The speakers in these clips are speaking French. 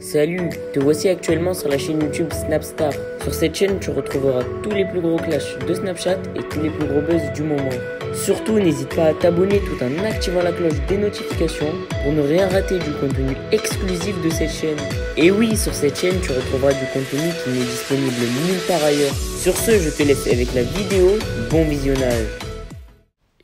Salut, te voici actuellement sur la chaîne YouTube Snapstar. Sur cette chaîne, tu retrouveras tous les plus gros clashs de Snapchat et tous les plus gros buzz du moment. Surtout, n'hésite pas à t'abonner tout en activant la cloche des notifications pour ne rien rater du contenu exclusif de cette chaîne. Et oui, sur cette chaîne, tu retrouveras du contenu qui n'est disponible nulle part ailleurs. Sur ce, je te laisse avec la vidéo. Bon visionnage.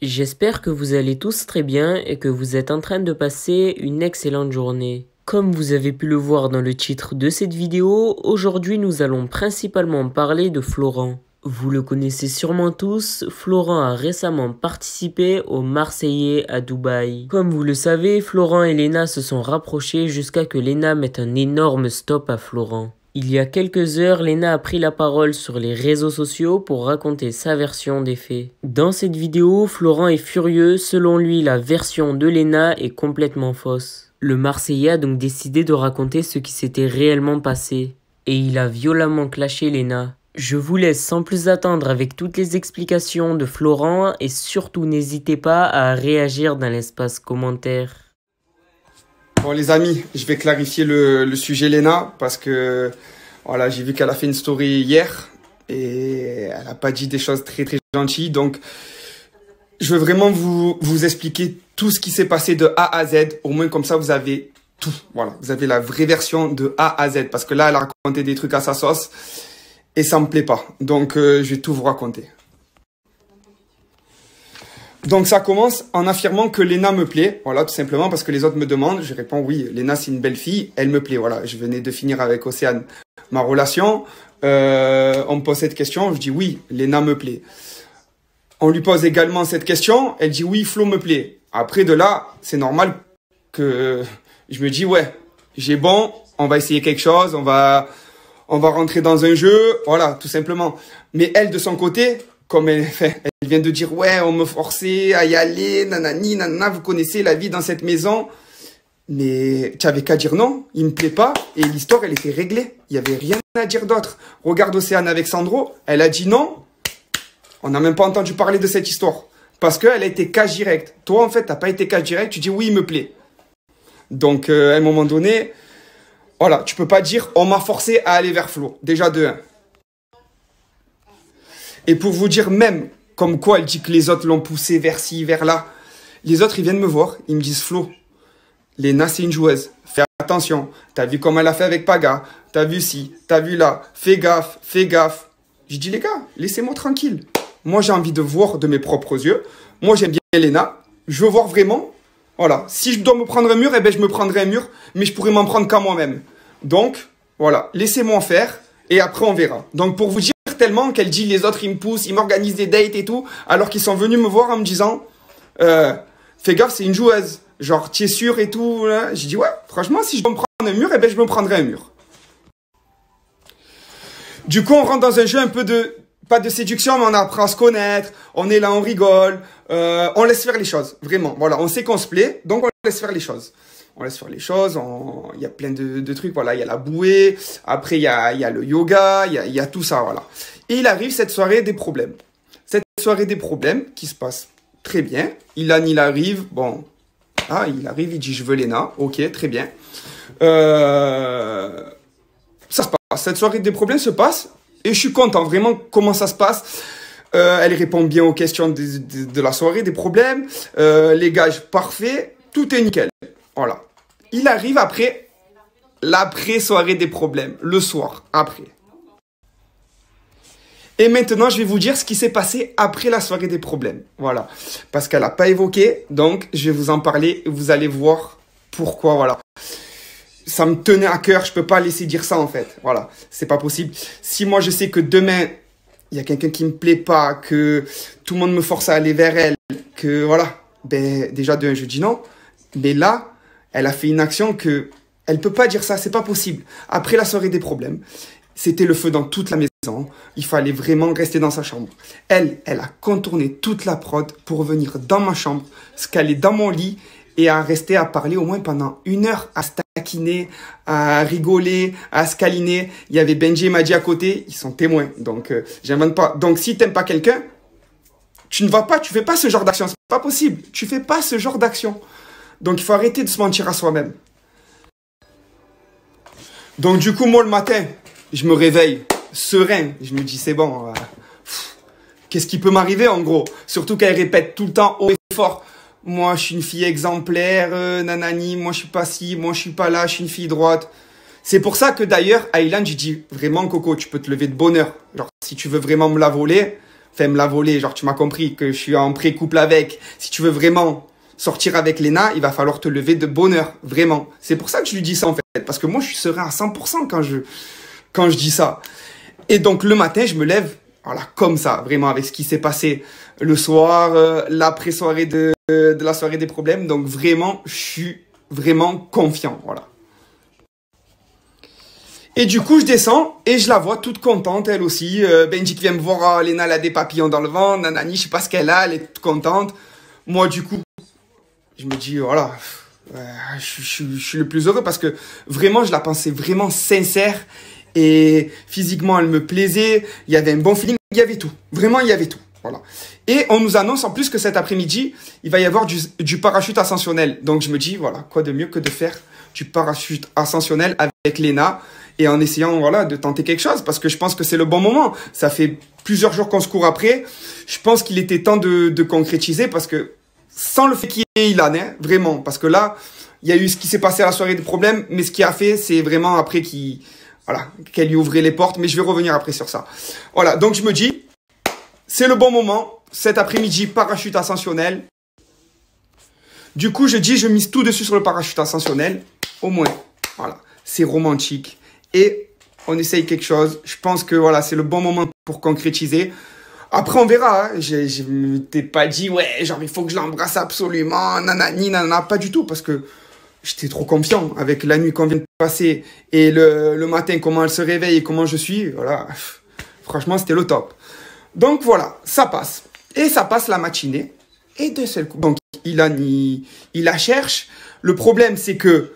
J'espère que vous allez tous très bien et que vous êtes en train de passer une excellente journée. Comme vous avez pu le voir dans le titre de cette vidéo, aujourd'hui nous allons principalement parler de Florent. Vous le connaissez sûrement tous, Florent a récemment participé aux Marseillais à Dubaï. Comme vous le savez, Florent et Léna se sont rapprochés jusqu'à que Léna mette un énorme stop à Florent. Il y a quelques heures, Léna a pris la parole sur les réseaux sociaux pour raconter sa version des faits. Dans cette vidéo, Florent est furieux, selon lui la version de Léna est complètement fausse. Le Marseillais a donc décidé de raconter ce qui s'était réellement passé. Et il a violemment clashé Léna. Je vous laisse sans plus attendre avec toutes les explications de Florent et surtout n'hésitez pas à réagir dans l'espace commentaire. Bon les amis, je vais clarifier le sujet Léna parce que voilà, j'ai vu qu'elle a fait une story hier et elle n'a pas dit des choses très gentilles. Donc je veux vraiment vous expliquer tout ce qui s'est passé de A à Z. Au moins comme ça vous avez tout. Voilà, vous avez la vraie version de A à Z parce que là elle a raconté des trucs à sa sauce et ça me plaît pas. Donc je vais tout vous raconter. Donc ça commence en affirmant que Léna me plaît, voilà, tout simplement parce que les autres me demandent, je réponds oui, Léna c'est une belle fille, elle me plaît, voilà, je venais de finir avec Océane ma relation, on me pose cette question, je dis oui, Léna me plaît. On lui pose également cette question, elle dit oui, Flo me plaît. Après de là, c'est normal que je me dis ouais, j'ai bon, on va essayer quelque chose, on va rentrer dans un jeu, voilà, tout simplement. Mais elle de son côté, comme elle vient de dire, ouais, on me forçait à y aller, nanani, nanana, vous connaissez la vie dans cette maison. Mais tu avais qu'à dire non, il me plaît pas, et l'histoire, elle était réglée. Il n'y avait rien à dire d'autre. Regarde Océane avec Sandro, elle a dit non. On n'a même pas entendu parler de cette histoire. Parce qu'elle a été cash direct. Toi, en fait, tu n'as pas été cash direct, tu dis oui, il me plaît. Donc, à un moment donné, voilà, tu peux pas dire, on m'a forcé à aller vers Flo. Déjà de 1. Et pour vous dire même, comme quoi elle dit que les autres l'ont poussé vers ci, vers là, les autres, ils viennent me voir, ils me disent, Flo, Léna, c'est une joueuse, fais attention, t'as vu comment elle a fait avec Paga, t'as vu ci, t'as vu là, fais gaffe, fais gaffe. Je dis, les gars, laissez-moi tranquille. Moi, j'ai envie de voir de mes propres yeux. Moi, j'aime bien Léna, je veux voir vraiment. Voilà, si je dois me prendre un mur, eh ben, je me prendrai un mur, mais je pourrais m'en prendre qu'à moi-même. Donc, voilà, laissez-moi faire, et après, on verra. Donc, pour vous dire, tellement qu'elle dit les autres ils me poussent, ils m'organisent des dates et tout, alors qu'ils sont venus me voir en me disant fais gaffe, c'est une joueuse, genre tu es sûr et tout. J'ai dit ouais, franchement si je dois me prendre un mur, eh ben je me prendrai un mur. Du coup on rentre dans un jeu un peu de, pas de séduction, mais on apprend à se connaître, on est là, on rigole, on laisse faire les choses, vraiment, voilà, on sait qu'on se plaît, donc on laisse faire les choses. On laisse faire les choses, il y a plein de trucs, voilà, il y a la bouée, après il y a le yoga, il y a tout ça, voilà. Et il arrive cette soirée des problèmes. Cette soirée des problèmes qui se passe très bien. Il arrive, bon, ah, il arrive, il dit je veux Léna, ok, très bien. Ça se passe, cette soirée des problèmes se passe, et je suis content vraiment comment ça se passe. Elle répond bien aux questions de la soirée des problèmes, les gages parfaits, tout est nickel, voilà. Il arrive après l'après-soirée des problèmes, le soir, après. Et maintenant, je vais vous dire ce qui s'est passé après la soirée des problèmes. Voilà. Parce qu'elle n'a pas évoqué, donc je vais vous en parler et vous allez voir pourquoi, voilà. Ça me tenait à cœur, je ne peux pas laisser dire ça en fait. Voilà, c'est pas possible. Si moi je sais que demain, il y a quelqu'un qui ne me plaît pas, que tout le monde me force à aller vers elle, que voilà, ben déjà de un, je dis non. Mais là, elle a fait une action que elle peut pas dire ça, c'est pas possible. Après la soirée des problèmes, c'était le feu dans toute la maison. Il fallait vraiment rester dans sa chambre. Elle a contourné toute la prod pour venir dans ma chambre, se caler dans mon lit et à rester à parler au moins pendant 1 heure, à se taquiner, à rigoler, à se câliner. Il y avait Benji et Madji à côté, ils sont témoins. Donc, j'invente pas. Donc, si t'aimes pas quelqu'un, tu ne vas pas, tu fais pas ce genre d'action. C'est pas possible. Tu fais pas ce genre d'action. Donc, il faut arrêter de se mentir à soi-même. Donc du coup, moi le matin, je me réveille serein. Je me dis, c'est bon, qu'est-ce qui peut m'arriver en gros? Surtout qu'elle répète tout le temps haut et fort. Moi, je suis une fille exemplaire, nanani, moi je suis pas ci, moi je suis pas là, je suis une fille droite. C'est pour ça que d'ailleurs, à Ilan, j'ai dit, vraiment Coco, tu peux te lever de bonne heure. Genre, si tu veux vraiment me la voler, fais me la voler. Genre, tu m'as compris que je suis en pré-couple avec. Si tu veux vraiment sortir avec Léna, il va falloir te lever de bonne heure. Vraiment. C'est pour ça que je lui dis ça en fait. Parce que moi, je suis serein à 100% quand je dis ça. Et donc, le matin, je me lève, voilà, comme ça, vraiment, avec ce qui s'est passé le soir, l'après-soirée de la soirée des problèmes. Donc, vraiment, je suis vraiment confiant, voilà. Et du coup, je descends et je la vois toute contente, elle aussi. Benji qui vient me voir, Léna, elle a des papillons dans le ventre, nanani, je sais pas ce qu'elle a, elle est toute contente. Moi, du coup, je me dis, voilà, je suis le plus heureux parce que vraiment, je la pensais vraiment sincère et physiquement, elle me plaisait. Il y avait un bon feeling, il y avait tout. Vraiment, il y avait tout. Voilà. Et on nous annonce en plus que cet après-midi, il va y avoir du parachute ascensionnel. Donc, je me dis, voilà, quoi de mieux que de faire du parachute ascensionnel avec Léna et en essayant, voilà, de tenter quelque chose parce que je pense que c'est le bon moment. Ça fait plusieurs jours qu'on se court après. Je pense qu'il était temps de concrétiser parce que sans le fait qu'il y ait Ilan, hein, vraiment, parce que là, il y a eu ce qui s'est passé à la soirée des problèmes, mais ce qu'il a fait, c'est vraiment après qu'elle lui ouvrait les portes, mais je vais revenir après sur ça. Voilà, donc je me dis, c'est le bon moment, cet après-midi, parachute ascensionnel. Du coup, je mise tout dessus sur le parachute ascensionnel, au moins, voilà, c'est romantique, et on essaye quelque chose, je pense que voilà, c'est le bon moment pour concrétiser. Après, on verra. Hein. Je ne t'ai pas dit, ouais, genre, il faut que je l'embrasse absolument, nanani, nanana, pas du tout, parce que j'étais trop confiant avec la nuit qu'on vient de passer et le matin, comment elle se réveille et comment je suis. Voilà, franchement, c'était le top. Donc, voilà, ça passe. Et ça passe la matinée. Et d'un seul coup, donc, Ilan, il la cherche. Le problème, c'est que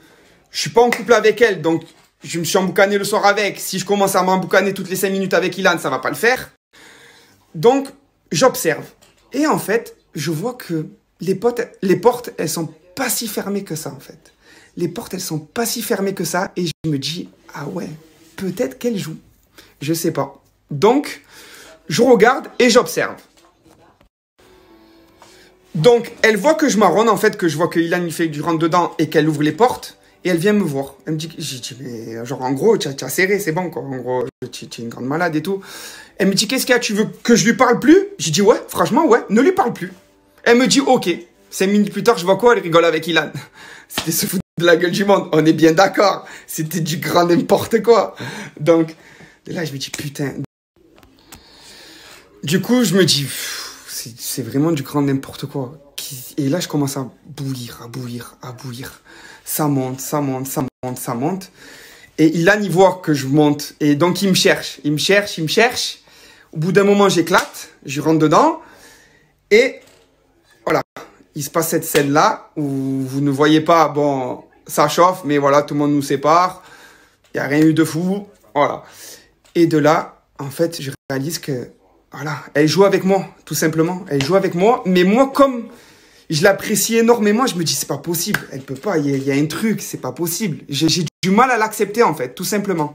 je suis pas en couple avec elle, donc je me suis emboucané le soir avec. Si je commence à m'emboucaner toutes les 5 minutes avec Ilan, ça va pas le faire. Donc, j'observe. Et en fait, je vois que les portes, elles sont pas si fermées que ça, en fait. Les portes, elles sont pas si fermées que ça. Et je me dis, ah ouais, peut-être qu'elle joue. Je sais pas. Donc, je regarde et j'observe. Donc, elle voit que je marronne, en fait, que je vois que Ilan il fait du rentre-dedans et qu'elle ouvre les portes. Et elle vient me voir. Elle me dit, j'ai dit, mais genre, en gros, tu as serré, c'est bon, quoi. En gros, tu es une grande malade et tout. Elle me dit, qu'est-ce qu'il y a, tu veux que je lui parle plus? J'ai dit, ouais, franchement, ouais, ne lui parle plus. Elle me dit, ok. 5 minutes plus tard, je vois quoi? Elle rigole avec Ilan. C'était se foutre de la gueule du monde. On est bien d'accord. C'était du grand n'importe quoi. Donc, là, je me dis, putain. Du coup, je me dis, c'est vraiment du grand n'importe quoi. Et là, je commence à bouillir, à bouillir, à bouillir. Ça monte, ça monte, ça monte, ça monte. Et Ilan, il voit que je monte. Et donc, il me cherche. Il me cherche, il me cherche. Au bout d'un moment, j'éclate. Je rentre dedans. Et voilà. Il se passe cette scène-là où vous ne voyez pas, bon, ça chauffe, mais voilà, tout le monde nous sépare. Il n'y a rien eu de fou. Voilà. Et de là, en fait, je réalise que, voilà, elle joue avec moi, tout simplement. Elle joue avec moi. Mais moi, comme je l'apprécie énormément, je me dis, c'est pas possible. Elle peut pas, il y a un truc, c'est pas possible. J'ai du mal à l'accepter, en fait, tout simplement.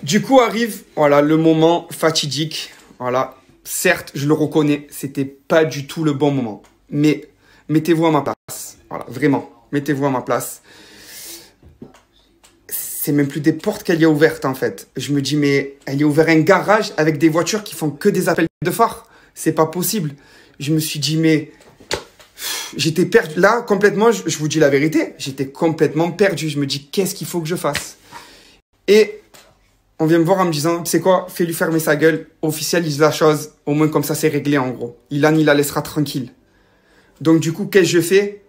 Du coup, arrive, voilà, le moment fatidique. Voilà. Certes, je le reconnais, c'était pas du tout le bon moment. Mais mettez-vous à ma place. Voilà, vraiment, mettez-vous à ma place. C'est même plus des portes qu'elle y a ouvertes, en fait. Je me dis, mais elle y a ouvert un garage avec des voitures qui font que des appels de phare. C'est pas possible. Je me suis dit, mais j'étais perdu. Là, complètement, je vous dis la vérité, j'étais complètement perdu. Je me dis, qu'est-ce qu'il faut que je fasse? Et on vient me voir en me disant, tu sais quoi, fais-lui fermer sa gueule, officialise la chose, au moins comme ça c'est réglé en gros. Ilan, il la laissera tranquille. Donc du coup, qu'est-ce que je fais?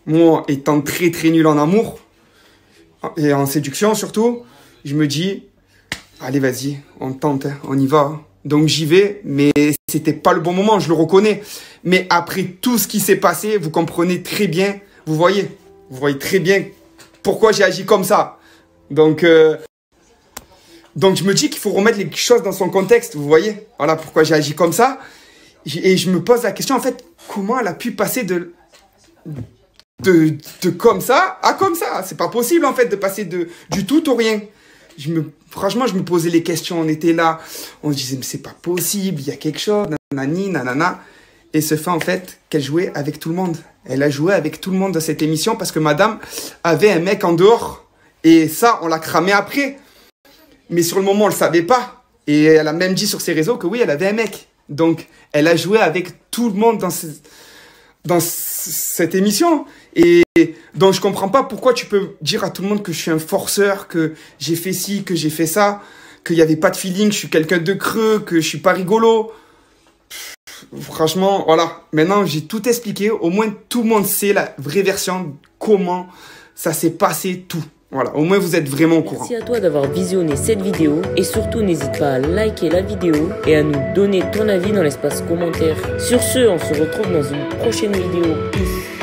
Moi, étant très très nul en amour, et en séduction surtout, je me dis, allez vas-y, on tente, hein, on y va. Hein. Donc j'y vais, mais c'était pas le bon moment, je le reconnais. Mais après tout ce qui s'est passé, vous comprenez très bien, vous voyez très bien pourquoi j'ai agi comme ça. Donc je me dis qu'il faut remettre les choses dans son contexte, vous voyez. Voilà pourquoi j'ai agi comme ça. Et je me pose la question, en fait, comment elle a pu passer de comme ça à comme ça. C'est pas possible, en fait, de passer du tout au rien. Franchement, je me posais les questions. On était là, on se disait, mais c'est pas possible, il y a quelque chose, nanani, nanana. Et ce fait, en fait, qu'elle jouait avec tout le monde. Elle a joué avec tout le monde dans cette émission parce que madame avait un mec en dehors. Et ça, on l'a cramé après. Mais sur le moment, on le savait pas. Et elle a même dit sur ses réseaux que oui, elle avait un mec. Donc, elle a joué avec tout le monde dans cette émission. Et donc, je comprends pas pourquoi tu peux dire à tout le monde que je suis un forceur, que j'ai fait ci, que j'ai fait ça, qu'il n'y avait pas de feeling, que je suis quelqu'un de creux, que je suis pas rigolo. Franchement, voilà. Maintenant, j'ai tout expliqué. Au moins, tout le monde sait la vraie version, comment ça s'est passé, tout. Voilà, au moins vous êtes vraiment au courant. Merci à toi d'avoir visionné cette vidéo et surtout n'hésite pas à liker la vidéo et à nous donner ton avis dans l'espace commentaire. Sur ce, on se retrouve dans une prochaine vidéo. Peace.